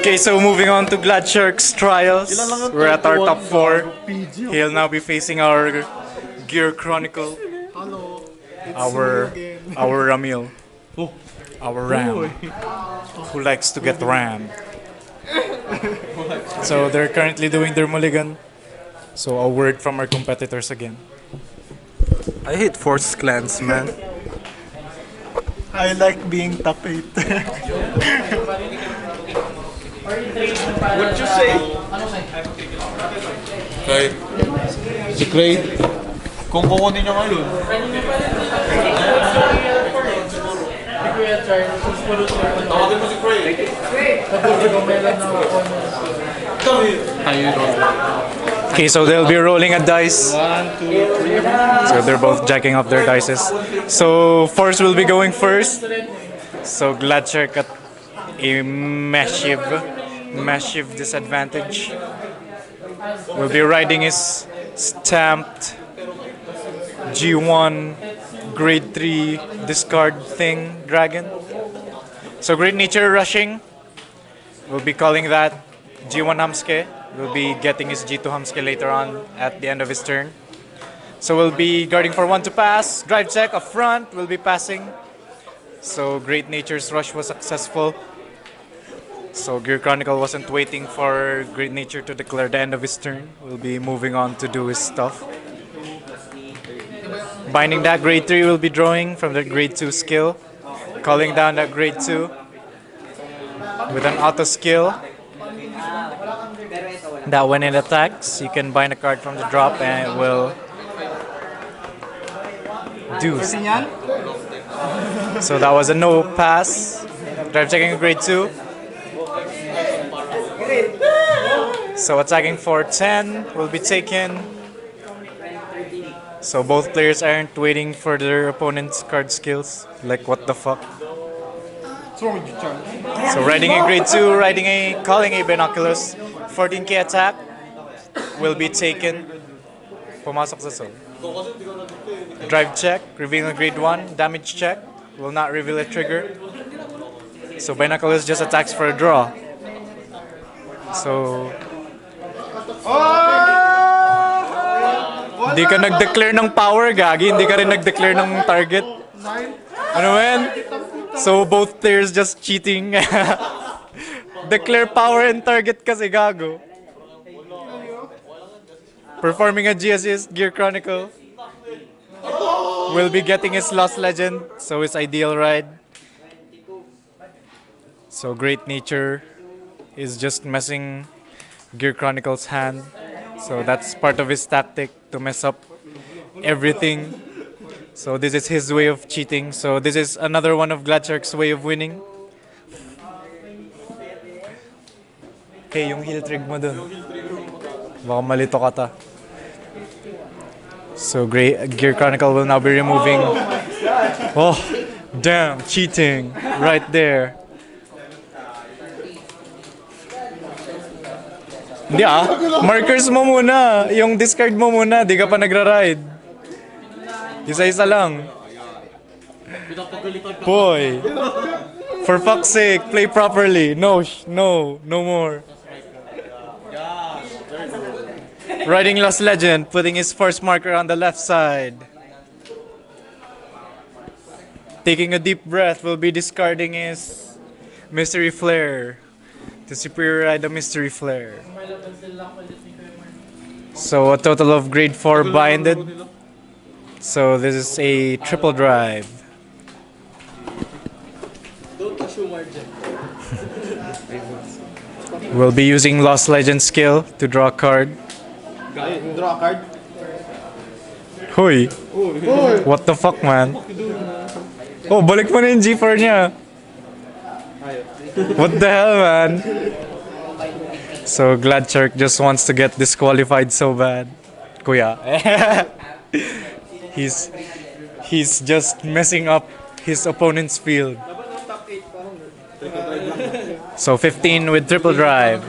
Okay, so moving on to Glad Shark's trials. We're at our top 4. He'll now be facing our Gear Chronicle. Our Ramil. Our Ram. Who likes to get rammed. So they're currently doing their mulligan. So a word from our competitors again. I hate forced clans, man. I like being top 8. What you say? Okay. Si Craig, kung kukunin niya ngayon. Tawagin mo si Craig. Okay, so they'll be rolling a dice. 1, 2, 3. So they're both jacking up their dices. So Force will be going first. So Glad Shark at a massive disadvantage. Will be riding his stamped G1 grade 3 discard thing dragon. So Great Nature rushing. We'll be calling that G1 Hamske. We'll be getting his G2 Hamske later on at the end of his turn. So we'll be guarding for 1 to pass. Drive check up front. We'll be passing. So Great Nature's rush was successful. So Gear Chronicle wasn't waiting for Great Nature to declare the end of his turn. We'll be moving on to do his stuff. Binding that grade 3 will be drawing from the grade 2 skill. Calling down that grade 2 with an auto skill. That when it attacks, you can bind a card from the drop and it will do. So that was a no pass. Drive checking grade 2. So attacking for 10 will be taken. So both players aren't waiting for their opponent's card skills. Like what the fuck? So riding a grade 2, calling a Binoculus. 14k attack will be taken. Pumasok sa zone. Drive check, revealing a grade 1. Damage check, will not reveal a trigger. So Binoculus just attacks for a draw. So hindi ka nag-declare ng power, Gagi. Hindi ka rin nag-declare ng target. Ano man? So both players just cheating. Declare power and target kasi, gago. Performing a G assist, Gear Chronicle will be getting his Lost Legend, so his ideal ride. So Great Nature is just messing Gear Chronicle's hand. So that's part of his tactic to mess up everything. So this is his way of cheating. So this is another one of Glad Shark's way of winning. Hey, yung heal trig mo dun. Baka malito ka ta. So Gear Chronicle will now be removing. Oh, damn, cheating right there. Hindi markers mo muna. Yung discard mo muna, di ka pa nagra-ride. Isa-isa lang. Boy. For fuck's sake, play properly. No more. Riding Lost Legend, putting his first marker on the left side. Taking a deep breath, will be discarding his Mystery Flare to superior ride the Mystery Flare. So a total of grade 4 binded. So this is a triple drive. We'll be using Lost Legend skill to draw a card. Draw a card. Hoy! What the fuck, man? Oh, balik mo na yung G4 niya. What the hell, man? So Glad Shark just wants to get disqualified so bad. Kuya. He's just messing up his opponent's field. So 15 with triple drive.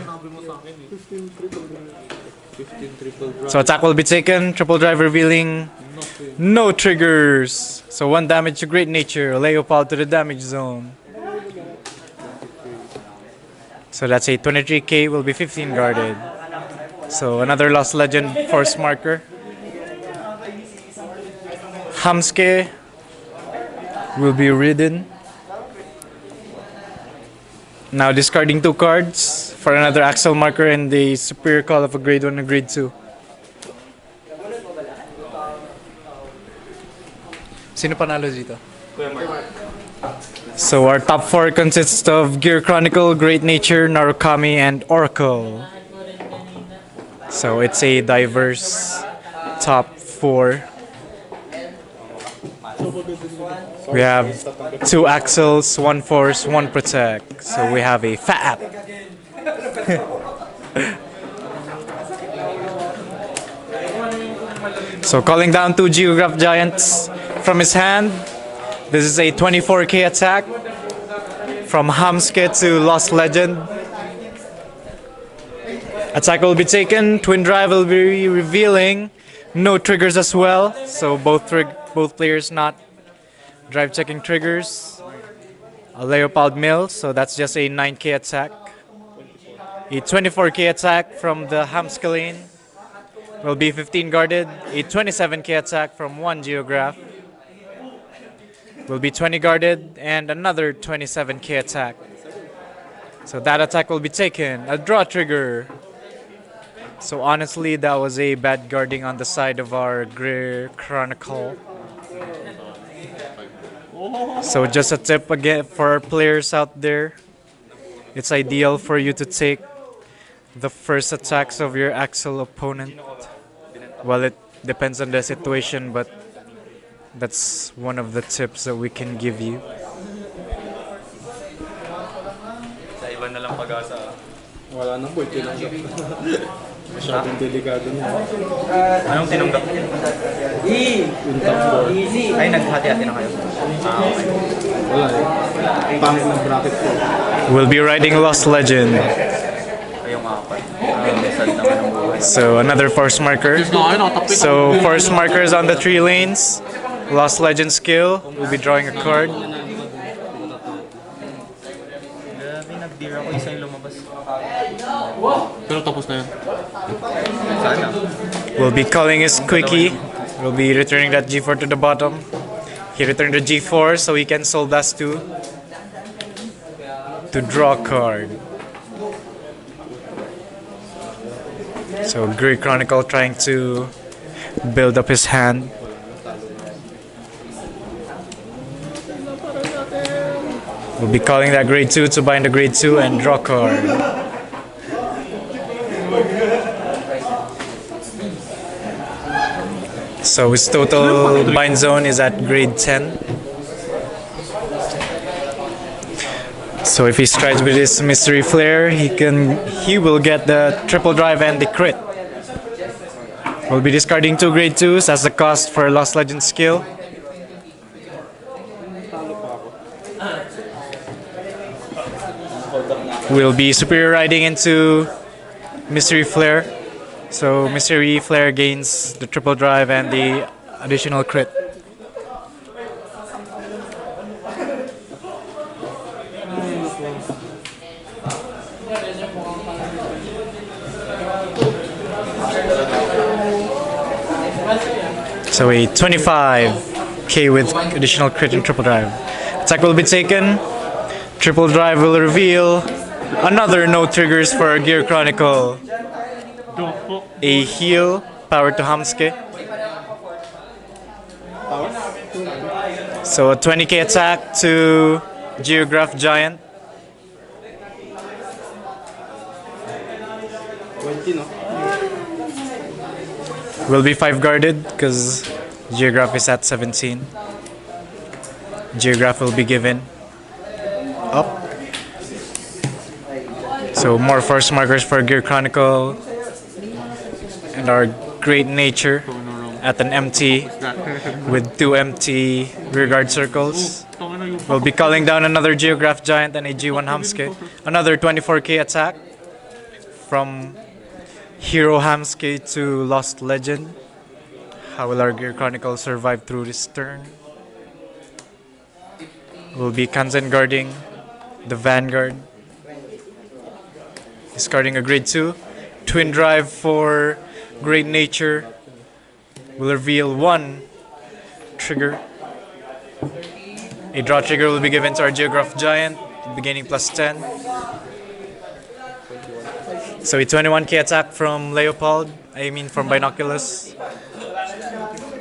So attack will be taken. Triple drive revealing no triggers. So 1 damage to Great Nature. Leopold to the damage zone. So that's a 23k, will be 15 guarded. So another Lost Legend force marker. Hamsuke will be ridden. Now discarding 2 cards for another Axel marker and the superior call of a grade 1 and grade 2. Sino panalo dito? So our top 4 consists of Gear Chronicle, Great Nature, Narukami, and Oracle. So it's a diverse top 4. We have 2 Axles, 1 Force, 1 Protect. So we have a fat app. So calling down 2 Geograph Giants from his hand. This is a 24k attack from Hamsuke to Lost Legend. Attack will be taken. Twin Drive will be revealing. No triggers as well. So both players not drive checking triggers. A Leopold Mill. So that's just a 9k attack. A 24k attack from the Hamsuke lane will be 15 guarded. A 27k attack from 1 Geograph will be 20 guarded, and another 27k attack. So that attack will be taken. A draw trigger. So honestly, that was a bad guarding on the side of our Gear Chronicle. So just a tip again for our players out there. It's ideal for you to take the first attacks of your Axel opponent. Well, it depends on the situation, but that's one of the tips that we can give you. Sa iba na lang pag-asa. Wala nang boy, tinanggap. Masyadong delikado niya. Anong tinanggap? Yung top 4. Ay, naghati-hati na kayo. Okay. Wala eh. Pangit ng bracket ko. We'll be riding Lost Legend. Kayong apat. Sad naman ang buhay. So another force marker. So force markers on the 3 lanes. Lost Legend skill. We'll be drawing a card. Grabe, nag-deer ako. Isa yung lumabas. Pero tapos na yun. Sana. We'll be calling his quickie. We'll be returning that G4 to the bottom. He returned the G4 so he can soul dust to draw a card. So Gear Chronicle trying to build up his hand. We'll be calling that grade 2 to bind the grade 2 and draw card. So his total bind zone is at grade 10. So if he strides with his mystery flare, he will get the triple drive and the crit. We'll be discarding 2 grade 2s as the cost for Lost Legend skill. We'll be superior riding into Mystery Flare. So Mystery Flare gains the triple drive and the additional crit. So a 25k with additional crit and triple drive. Attack will be taken. Triple drive will reveal another no triggers for Gear Chronicle. A heal, power to Hamsuke. So a 20k attack to Geograph Giant. 20, no? Will be 5 guarded because Geograph is at 17. Geograph will be given up. So more force markers for Gear Chronicle and our Great Nature at an empty with 2 empty rearguard circles. We'll be calling down another Geograph Giant and a G1 Hamsuke. Another 24k attack from Hero Hamsuke to Lost Legend. How will our Gear Chronicle survive through this turn? We'll be Kanzen guarding the Vanguard. discarding a grade 2. Twin Drive for Great Nature will reveal 1 trigger. A draw trigger will be given to our Geograph Giant, beginning +10. So a 21k attack from Leopold, from Binoculus,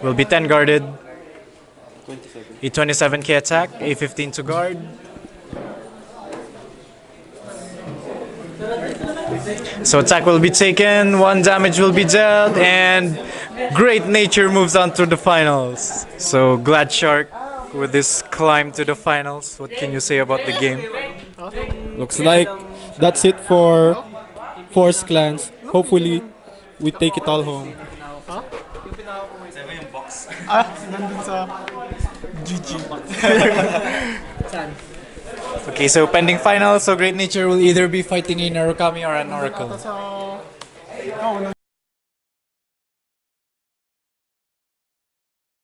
will be 10 guarded. A 27k attack, a 15 to guard. So attack will be taken, 1 damage will be dealt, and Great Nature moves on to the finals. So Glad Shark with this climb to the finals. What can you say about the game? Looks like that's it for Force Clans. Hopefully, we take it all home. Nandun sa GG. Okay, so pending finals, so Great Nature will either be fighting a Narukami or an Oracle. So,